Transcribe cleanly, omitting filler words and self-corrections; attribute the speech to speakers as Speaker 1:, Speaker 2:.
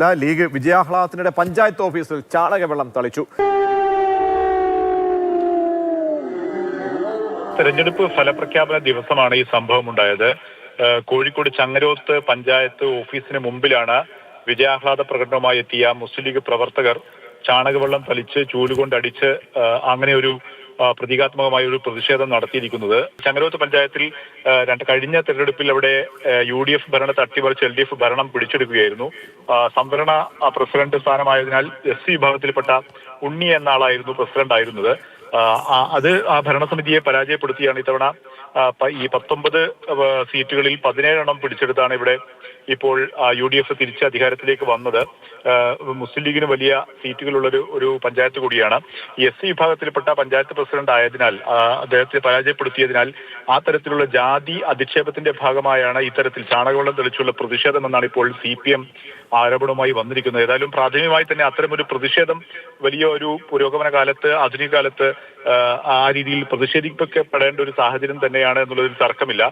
Speaker 1: League വിജയാഹ്ലാദത്തിനിടെ panchayat ഓഫീസിൽ ചാണകവെള്ളം തളിച്ചു.
Speaker 2: തെരഞ്ഞെടുപ്പ് ഫലപ്രഖ്യാപന ദിവസമാണ് ഈ സംഭവം ഉണ്ടായത്. കോഴിക്കോട് ചങ്ങരോത്ത് പഞ്ചായത്ത് ഓഫീസിന് മുമ്പിലാണ് വിജയാഹ്ലാദ പ്രകടനവുമായി എത്തിയ മുസ്ലിം ലീഗ് പ്രവർത്തകർ ചാണകവെള്ളം തളിച്ച് ചൂലുകൊണ്ടടിച്ച് അങ്ങനെ ഒരു പ്രതീകാത്മകമായ ഒരു പ്രതിഷേധം നടത്തിയിരിക്കുന്നത്. ചങ്ങരോത്ത് പഞ്ചായത്തിൽ കഴിഞ്ഞ തെരഞ്ഞെടുപ്പിൽ അവിടെ UDF ഭരണത്തെ അട്ടിമറിച്ച് LDF ഭരണം പിടിച്ചെടുക്കുകയായിരുന്നു. സംവരണ പ്രസിഡന്റ് സ്ഥാനമായതിനാൽ SC വിഭാഗത്തിൽപ്പെട്ട ഉണ്ണി എന്ന ആളായിരുന്നു പ്രസിഡന്റ് ആയിരുന്നത്. അത് ആ ഭരണസമിതിയെ പരാജയപ്പെടുത്തിയാണ് ഇത്തവണ ഈ 19 സീറ്റുകളിൽ 17 എണ്ണം പിടിച്ചെടുത്താണ് ഇവിടെ ഇപ്പോൾ UDF തിരിച്ച് അധികാരത്തിലേക്ക് വന്നത്. മുസ്ലിം ലീഗിന് വലിയ സീറ്റുകളുള്ള ഒരു പഞ്ചായത്ത് കൂടിയാണ്. ഈ SC വിഭാഗത്തിൽപ്പെട്ട പഞ്ചായത്ത് പ്രസിഡന്റ് ആയതിനാൽ അദ്ദേഹത്തെ പരാജയപ്പെടുത്തിയതിനാൽ ആ തരത്തിലുള്ള ജാതി അധിക്ഷേപത്തിന്റെ ഭാഗമായാണ് ഇത്തരത്തിൽ ചാണകവെള്ളം തെളിച്ചുള്ള പ്രതിഷേധം എന്നാണ് ഇപ്പോൾ CPM ആരോപണവുമായി വന്നിരിക്കുന്നത്. ഏതായാലും പ്രാഥമികമായി തന്നെ അത്തരമൊരു പ്രതിഷേധം വലിയ ഒരു പുരോഗമന കാലത്ത്, ആധുനിക കാലത്ത് ആ രീതിയിൽ പ്രതിഷേധിക്കപ്പെടേണ്ട ഒരു സാഹചര്യം തന്നെയാണ് എന്നുള്ളതിൽ തർക്കമില്ല.